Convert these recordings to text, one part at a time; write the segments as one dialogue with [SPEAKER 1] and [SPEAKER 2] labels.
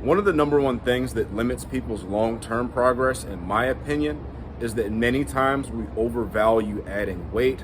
[SPEAKER 1] One of the number one things that limits people's long-term progress, in my opinion, is that many times we overvalue adding weight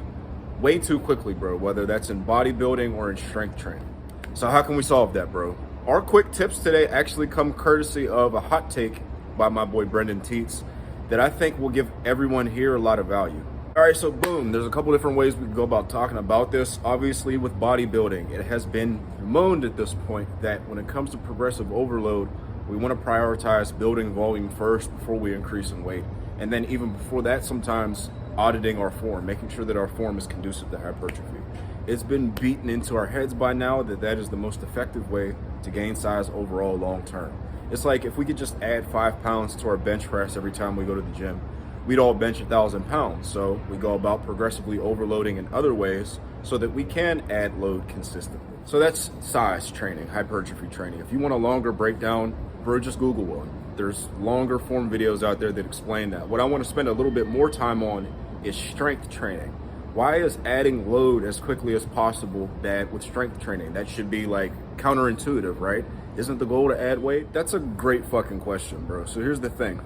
[SPEAKER 1] way too quickly, bro, whether that's in bodybuilding or in strength training. So how can we solve that, bro? Our quick tips today actually come courtesy of a hot take by my boy Brendan Teets that I think will give everyone here a lot of value. All right, so boom, there's a couple different ways we can go about talking about this. Obviously with bodybuilding, it has been bemoaned at this point that when it comes to progressive overload, we want to prioritize building volume first before we increase in weight. And then even before that, sometimes auditing our form, making sure that our form is conducive to hypertrophy. It's been beaten into our heads by now that that is the most effective way to gain size overall long term. It's like if we could just add 5 pounds to our bench press every time we go to the gym, we'd all bench 1,000 pounds. So we go about progressively overloading in other ways so that we can add load consistently. So that's size training, hypertrophy training. If you want a longer breakdown, bro, just Google one. There's longer form videos out there that explain that. What I want to spend a little bit more time on is strength training. Why is adding load as quickly as possible bad with strength training? That should be like counterintuitive, right? Isn't the goal to add weight? That's a great fucking question, bro. So here's the thing.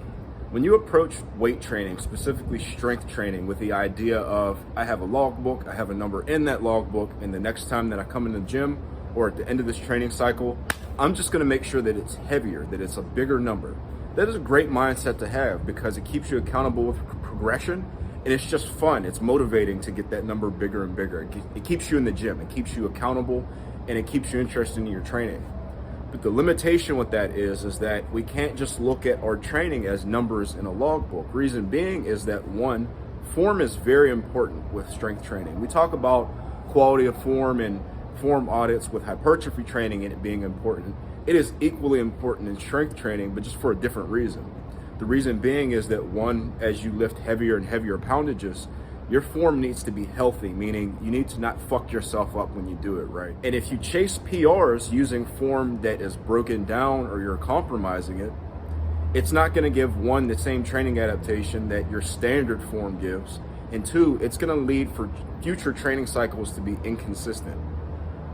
[SPEAKER 1] When you approach weight training, specifically strength training, with the idea of, I have a logbook, I have a number in that logbook, and the next time that I come in the gym or at the end of this training cycle, I'm just gonna make sure that it's heavier, that it's a bigger number. That is a great mindset to have because it keeps you accountable with progression, and it's just fun. It's motivating to get that number bigger and bigger. It keeps you in the gym, it keeps you accountable, and it keeps you interested in your training. But the limitation with that is that we can't just look at our training as numbers in a logbook. Reason being is that, one, form is very important with strength training. We talk about quality of form and form audits with hypertrophy training and it being important. It is equally important in strength training, but just for a different reason. The reason being is that, one, as you lift heavier and heavier poundages, your form needs to be healthy, meaning you need to not fuck yourself up when you do it, right? And if you chase PRs using form that is broken down or you're compromising it, it's not gonna give, one, the same training adaptation that your standard form gives, and two, it's gonna lead for future training cycles to be inconsistent.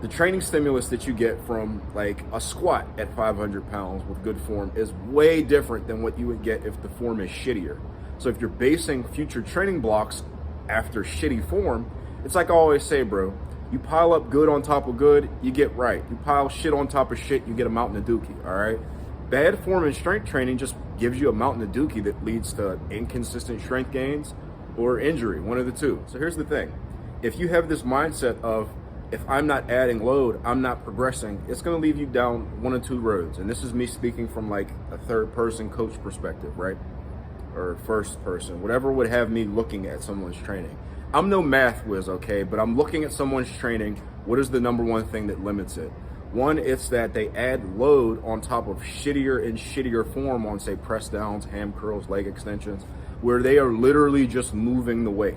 [SPEAKER 1] The training stimulus that you get from like a squat at 500 pounds with good form is way different than what you would get if the form is shittier. So if you're basing future training blocks after shitty form, it's like I always say, bro, you pile up good on top of good, you get right. You pile shit on top of shit, you get a mountain of dookie, all right? Bad form and strength training just gives you a mountain of dookie that leads to inconsistent strength gains or injury, one of the two. So here's the thing. If you have this mindset of, if I'm not adding load, I'm not progressing, it's gonna leave you down one of two roads. And this is me speaking from like a third person coach perspective, right? Or first person, whatever would have me looking at someone's training. I'm no math whiz, okay, but I'm looking at someone's training. What is the number one thing that limits it? One, it's that they add load on top of shittier and shittier form on, say, press downs, ham curls, leg extensions, where they are literally just moving the weight.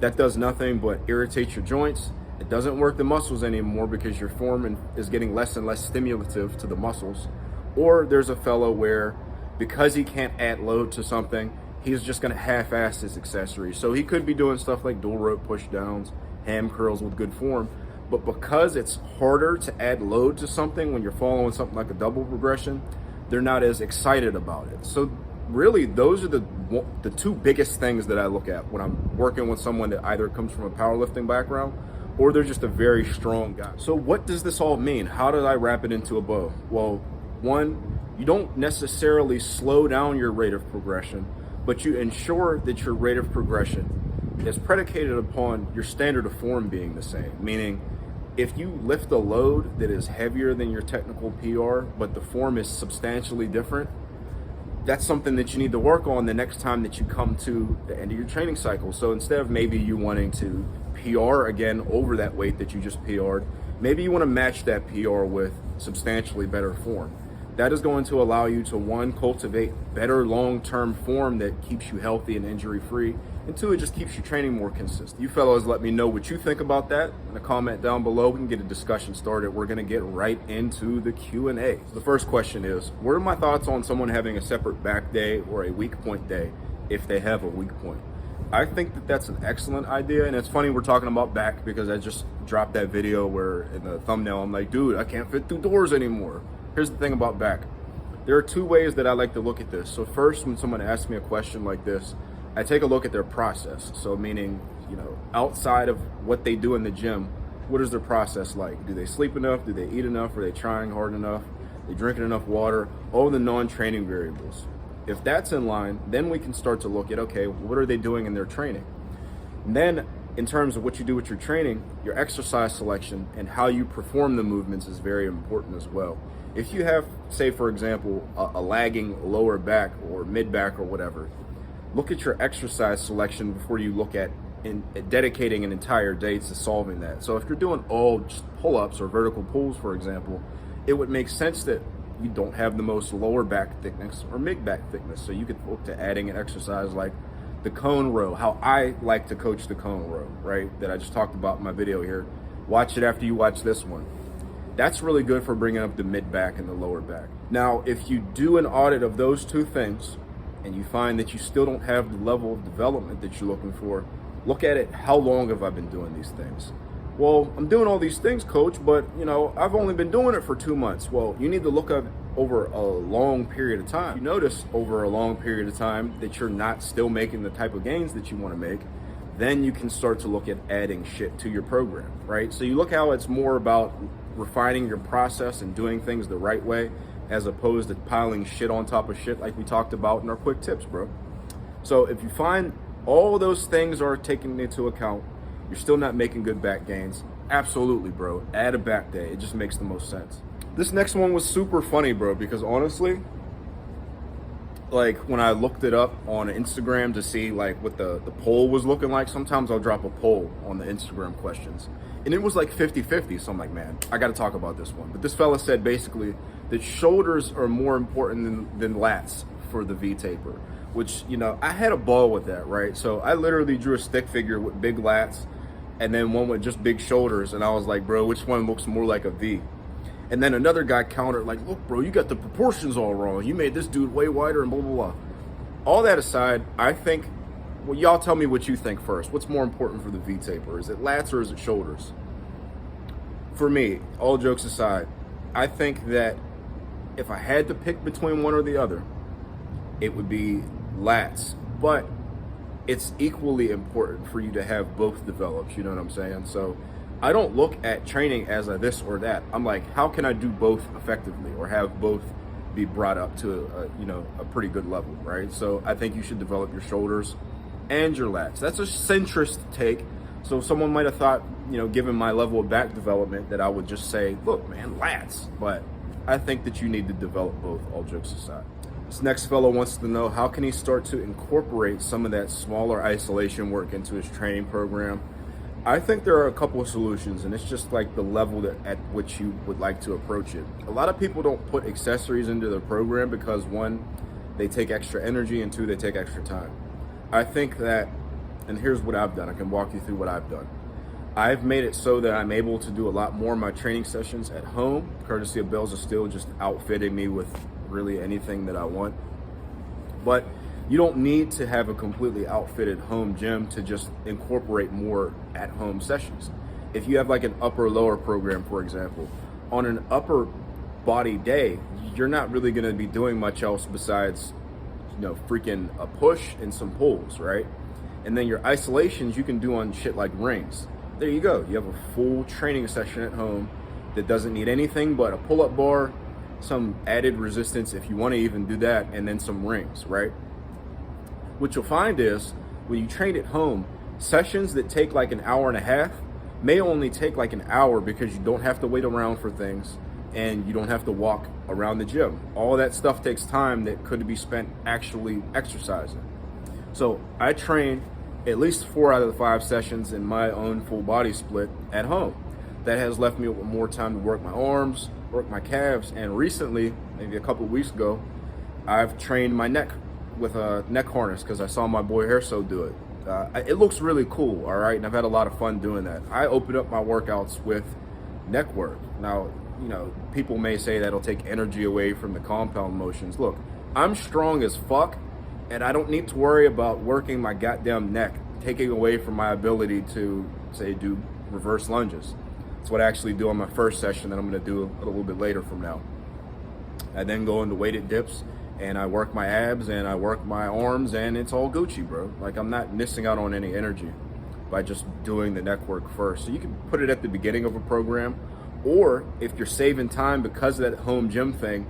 [SPEAKER 1] That does nothing but irritate your joints. It doesn't work the muscles anymore because your form is getting less and less stimulative to the muscles. Or there's a fellow where, because he can't add load to something, he's just gonna half-ass his accessories. So he could be doing stuff like dual rope push downs, ham curls with good form, but because it's harder to add load to something when you're following something like a double progression, they're not as excited about it. So really, those are the two biggest things that I look at when I'm working with someone that either comes from a powerlifting background or they're just a very strong guy. So what does this all mean? How did I wrap it into a bow? Well, one, you don't necessarily slow down your rate of progression, but you ensure that your rate of progression is predicated upon your standard of form being the same. Meaning, if you lift a load that is heavier than your technical PR, but the form is substantially different, that's something that you need to work on the next time that you come to the end of your training cycle. So instead of maybe you wanting to PR again over that weight that you just PR'd, maybe you want to match that PR with substantially better form. That is going to allow you to, one, cultivate better long-term form that keeps you healthy and injury-free, and two, it just keeps your training more consistent. You fellows let me know what you think about that in a comment down below. We can get a discussion started. We're gonna get right into the Q&A. The first question is, what are my thoughts on someone having a separate back day or a weak point day if they have a weak point? I think that that's an excellent idea, and it's funny we're talking about back because I just dropped that video where in the thumbnail I'm like, dude, I can't fit through doors anymore. Here's the thing about back. There are two ways that I like to look at this. So first, when someone asks me a question like this, I take a look at their process. So meaning, outside of what they do in the gym, what is their process like? Do they sleep enough? Do they eat enough? Are they trying hard enough? Are they drinking enough water? All the non-training variables. If that's in line, then we can start to look at, okay, what are they doing in their training? And then in terms of what you do with your training, your exercise selection and how you perform the movements is very important as well. If you have, say for example, a lagging lower back or mid back or whatever, look at your exercise selection before you look at dedicating an entire day to solving that. So if you're doing all just pull-ups or vertical pulls, for example, it would make sense that you don't have the most lower back thickness or mid back thickness. So you could look to adding an exercise like the cone row, how I like to coach the cone row, right? That I just talked about in my video here. Watch it after you watch this one. That's really good for bringing up the mid back and the lower back. Now, if you do an audit of those two things and you find that you still don't have the level of development that you're looking for, look at it. How long have I been doing these things? Well, I'm doing all these things, coach, but I've only been doing it for 2 months. Well, you need to look at over a long period of time. You notice over a long period of time that you're not still making the type of gains that you want to make, then you can start to look at adding shit to your program, right? So you look how it's more about refining your process and doing things the right way as opposed to piling shit on top of shit like we talked about in our quick tips, bro. So if you find all those things are taken into account, you're still not making good back gains, absolutely, bro, add a back day. It just makes the most sense. This next one was super funny, bro, because honestly, like when I looked it up on Instagram to see like what the poll was looking like, sometimes I'll drop a poll on the Instagram questions and it was like 50-50. So I'm like, man, I got to talk about this one. But this fella said basically that shoulders are more important than lats for the V-taper, which, I had a ball with that, right? So I literally drew a stick figure with big lats and then one with just big shoulders. And I was like, bro, which one looks more like a V? And then another guy countered like, look, bro, you got the proportions all wrong. You made this dude way wider and blah, blah, blah. All that aside, I think, well, y'all tell me what you think first. What's more important for the V-taper? Is it lats or is it shoulders? For me, all jokes aside, I think that if I had to pick between one or the other, it would be lats. But it's equally important for you to have both developed, you know what I'm saying? So I don't look at training as a this or that. I'm like, how can I do both effectively or have both be brought up to a pretty good level, right? So I think you should develop your shoulders and your lats. That's a centrist take. So someone might have thought, given my level of back development, that I would just say, look, man, lats. But I think that you need to develop both, all jokes aside. This next fellow wants to know, how can he start to incorporate some of that smaller isolation work into his training program? I think there are a couple of solutions, and it's just like the level at which you would like to approach it. A lot of people don't put accessories into their program because, one, they take extra energy, and two, they take extra time. I think that, and here's what I've done. I can walk you through what I've done. I've made it so that I'm able to do a lot more of my training sessions at home, courtesy of Bells of Steel just outfitting me with really anything that I want. But you don't need to have a completely outfitted home gym to just incorporate more at-home sessions. If you have like an upper-lower program, for example, on an upper body day, you're not really going to be doing much else besides, freaking a push and some pulls, right? And then your isolations you can do on shit like rings. There you go. You have a full training session at home that doesn't need anything but a pull-up bar, some added resistance if you want to even do that, and then some rings, right? What you'll find is when you train at home, sessions that take like an hour and a half may only take like an hour because you don't have to wait around for things and you don't have to walk around the gym. All that stuff takes time that could be spent actually exercising. So I train at least 4 out of the 5 sessions in my own full body split at home. That has left me with more time to work my arms, work my calves, and recently, maybe a couple of weeks ago, I've trained my neck with a neck harness because I saw my boy Hairso do it. It looks really cool, all right? And I've had a lot of fun doing that. I opened up my workouts with neck work. Now, people may say that'll take energy away from the compound motions. Look, I'm strong as fuck, and I don't need to worry about working my goddamn neck, taking away from my ability to, say, do reverse lunges. That's what I actually do on my first session that I'm gonna do a little bit later from now. I then go into weighted dips and I work my abs and I work my arms, and it's all Gucci, bro. Like, I'm not missing out on any energy by just doing the neck work first. So you can put it at the beginning of a program, or if you're saving time because of that home gym thing,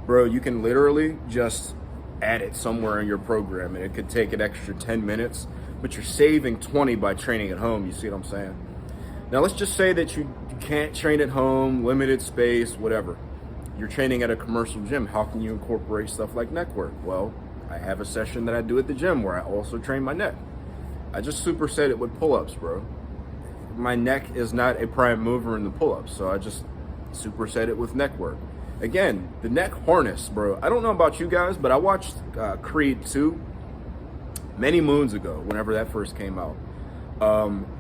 [SPEAKER 1] bro, you can literally just add it somewhere in your program, and it could take an extra 10 minutes, but you're saving 20 by training at home. You see what I'm saying? Now, let's just say that you can't train at home, limited space, whatever. You're training at a commercial gym. How can you incorporate stuff like neck work? Well, I have a session that I do at the gym where I also train my neck. I just superset it with pull-ups, bro. My neck is not a prime mover in the pull-ups, so I just superset it with neck work. Again, the neck harness, bro. I don't know about you guys, but I watched Creed 2 many moons ago, whenever that first came out.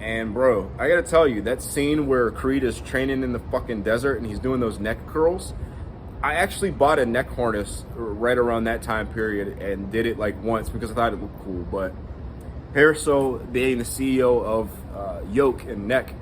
[SPEAKER 1] And bro, I gotta tell you, that scene where Creed is training in the fucking desert and he's doing those neck curls, I actually bought a neck harness right around that time period and did it like once because I thought it looked cool. But Parasol, being the CEO of Yoke and Neck,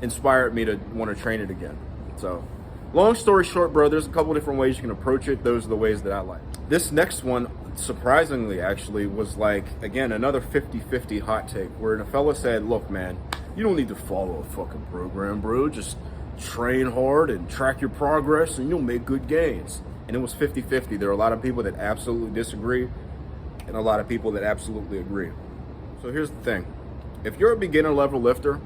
[SPEAKER 1] inspired me to want to train it again. So, long story short, bro, there's a couple different ways you can approach it. Those are the ways that I like. This next one, surprisingly, actually, was like, again, another 50-50 hot take, where a fella said, look, man, you don't need to follow a fucking program, bro. Just train hard and track your progress and you'll make good gains. And it was 50-50. There are a lot of people that absolutely disagree and a lot of people that absolutely agree. So here's the thing. If you're a beginner level lifter,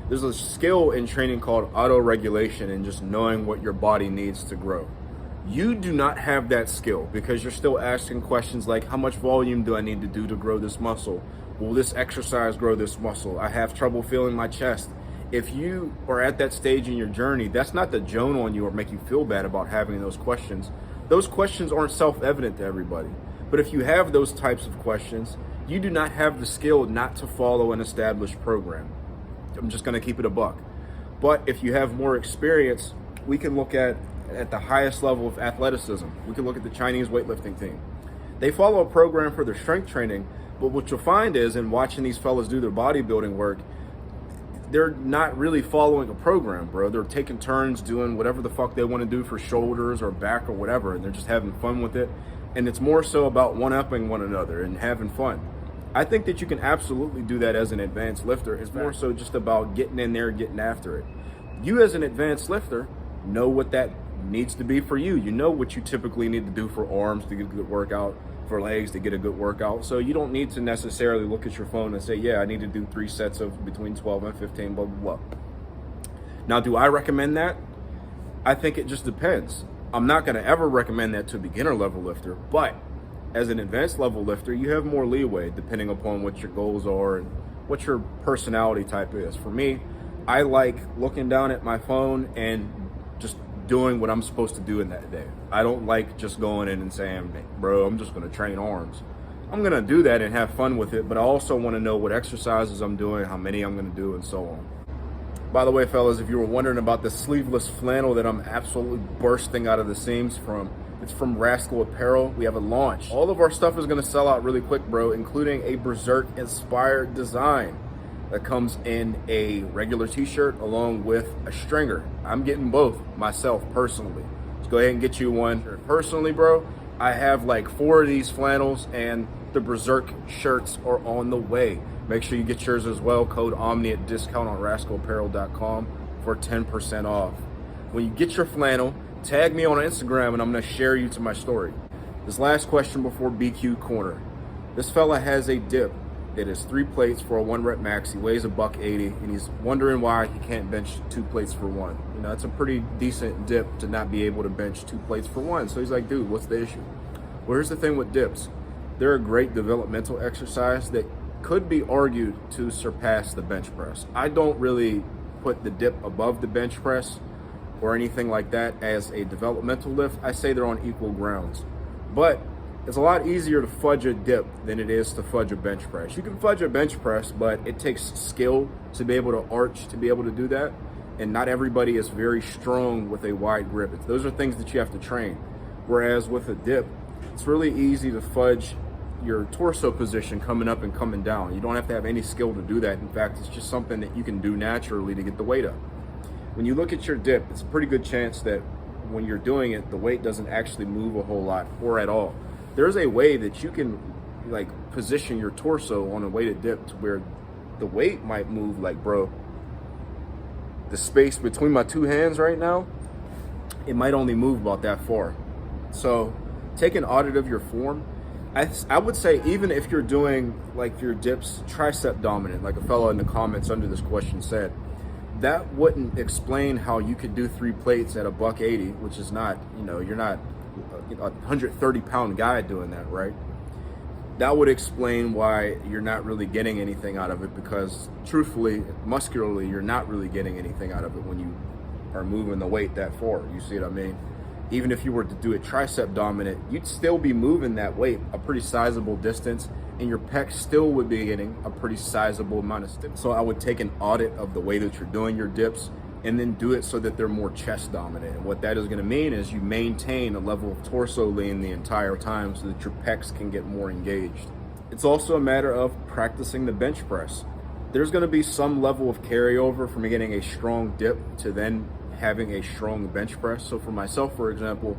[SPEAKER 1] there's a skill in training called auto-regulation and just knowing what your body needs to grow. You do not have that skill because you're still asking questions like, how much volume do I need to do to grow this muscle? Will this exercise grow this muscle? I have trouble feeling my chest. If you are at that stage in your journey, that's not to joan on you or make you feel bad about having those questions. Those questions aren't self-evident to everybody. But if you have those types of questions, you do not have the skill not to follow an established program. I'm just going to keep it a buck. But if you have more experience, we can look at the highest level of athleticism. We can look at the Chinese weightlifting team. They follow a program for their strength training, but what you'll find is, in watching these fellas do their bodybuilding work, they're not really following a program, bro. They're taking turns doing whatever the fuck they want to do for shoulders or back or whatever, and they're just having fun with it. And it's more so about one-upping one another and having fun. I think that you can absolutely do that as an advanced lifter. It's more so just about getting in there, getting after it. You as an advanced lifter know what that needs to be for you. You know what you typically need to do for arms to get a good workout, for legs to get a good workout. So you don't need to necessarily look at your phone and say, yeah, I need to do 3 sets of between 12 and 15, blah, blah, blah. Now, do I recommend that? I think it just depends. I'm not going to ever recommend that to a beginner level lifter, but as an advanced level lifter, you have more leeway depending upon what your goals are and what your personality type is. For me, I like looking down at my phone and just doing what I'm supposed to do in that day. I don't like just going in and saying, bro, I'm just going to train arms. I'm going to do that and have fun with it, but I also want to know what exercises I'm doing, how many I'm going to do, and so on. By the way, fellas, if you were wondering about the sleeveless flannel that I'm absolutely bursting out of the seams from, it's from RASKOL Apparel. We have a launch. All of our stuff is going to sell out really quick, bro, including a Berserk inspired design that comes in a regular t-shirt along with a stringer. I'm getting both myself personally. Let's go ahead and get you one. Personally, bro, I have like 4 of these flannels, and the Berserk shirts are on the way. Make sure you get yours as well. Code OMNI at discount on raskolapparel.com for 10% off. When you get your flannel, tag me on Instagram and I'm going to share you to my story. This last question before BQ Corner. This fella has a dip that is 3 plates for a 1 rep max. He weighs $180 and he's wondering why he can't bench 2 plates for 1. You know, it's a pretty decent dip to not be able to bench 2 plates for 1. So he's like, dude, what's the issue? Well, here's the thing with dips. They're a great developmental exercise that could be argued to surpass the bench press. I don't really put the dip above the bench press or anything like that as a developmental lift. I say they're on equal grounds. But it's a lot easier to fudge a dip than it is to fudge a bench press. You can fudge a bench press, but it takes skill to be able to arch, to be able to do that. And not everybody is very strong with a wide grip. Those are things that you have to train. Whereas with a dip, it's really easy to fudge your torso position coming up and coming down. You don't have to have any skill to do that. In fact, it's just something that you can do naturally to get the weight up. When you look at your dip, it's a pretty good chance that when you're doing it, the weight doesn't actually move a whole lot or at all. There's a way that you can like position your torso on a weighted dip to where the weight might move. Like, bro, the space between my two hands right now, it might only move about that far. So take an audit of your form. I would say even if you're doing like your dips tricep dominant, like a fellow in the comments under this question said, that wouldn't explain how you could do 3 plates at a $180, which is not, you know, you're not a 130-pound guy doing that, right? That would explain why you're not really getting anything out of it, because truthfully, muscularly, you're not really getting anything out of it when you are moving the weight that far. You see what I mean? Even if you were to do it tricep dominant, you'd still be moving that weight a pretty sizable distance, and your pecs still would be getting a pretty sizable amount of stiff. So I would take an audit of the way that you're doing your dips and then do it so that they're more chest dominant. And what that is gonna mean is you maintain a level of torso lean the entire time so that your pecs can get more engaged. It's also a matter of practicing the bench press. There's gonna be some level of carryover from getting a strong dip to then having a strong bench press. So for myself, for example,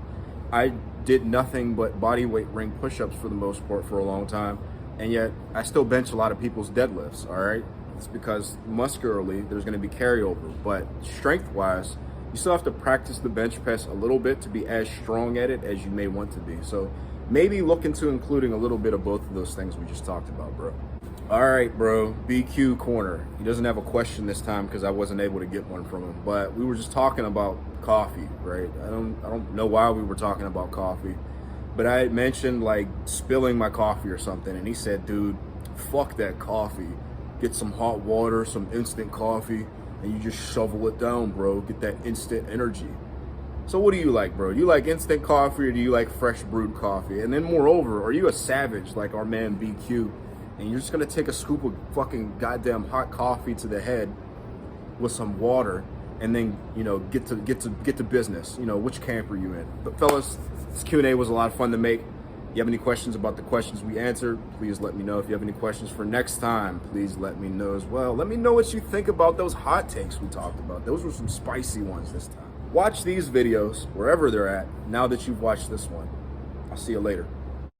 [SPEAKER 1] I did nothing but body weight ring push-ups for the most part for a long time, and yet I still bench a lot of people's deadlifts, all right? It's because muscularly there's gonna be carryover, but strength-wise, you still have to practice the bench press a little bit to be as strong at it as you may want to be. So maybe look into including a little bit of both of those things we just talked about, bro. All right, bro, BQ Corner. He doesn't have a question this time because I wasn't able to get one from him, but we were just talking about coffee, right? I don't know why we were talking about coffee, but I had mentioned like spilling my coffee or something, and he said, dude, fuck that coffee. Get some hot water, some instant coffee, and you just shovel it down, bro. Get that instant energy. So what do you like, bro? Do you like instant coffee or do you like fresh brewed coffee? And then moreover, are you a savage like our man BQ? And you're just gonna take a scoop of fucking goddamn hot coffee to the head with some water, and then, you know, get to business. You know, which camp are you in? But fellas, this Q&A was a lot of fun to make. If you have any questions about the questions we answered, please let me know. If you have any questions for next time, please let me know as well. Let me know what you think about those hot takes we talked about. Those were some spicy ones this time. Watch these videos wherever they're at now that you've watched this one. I'll see you later.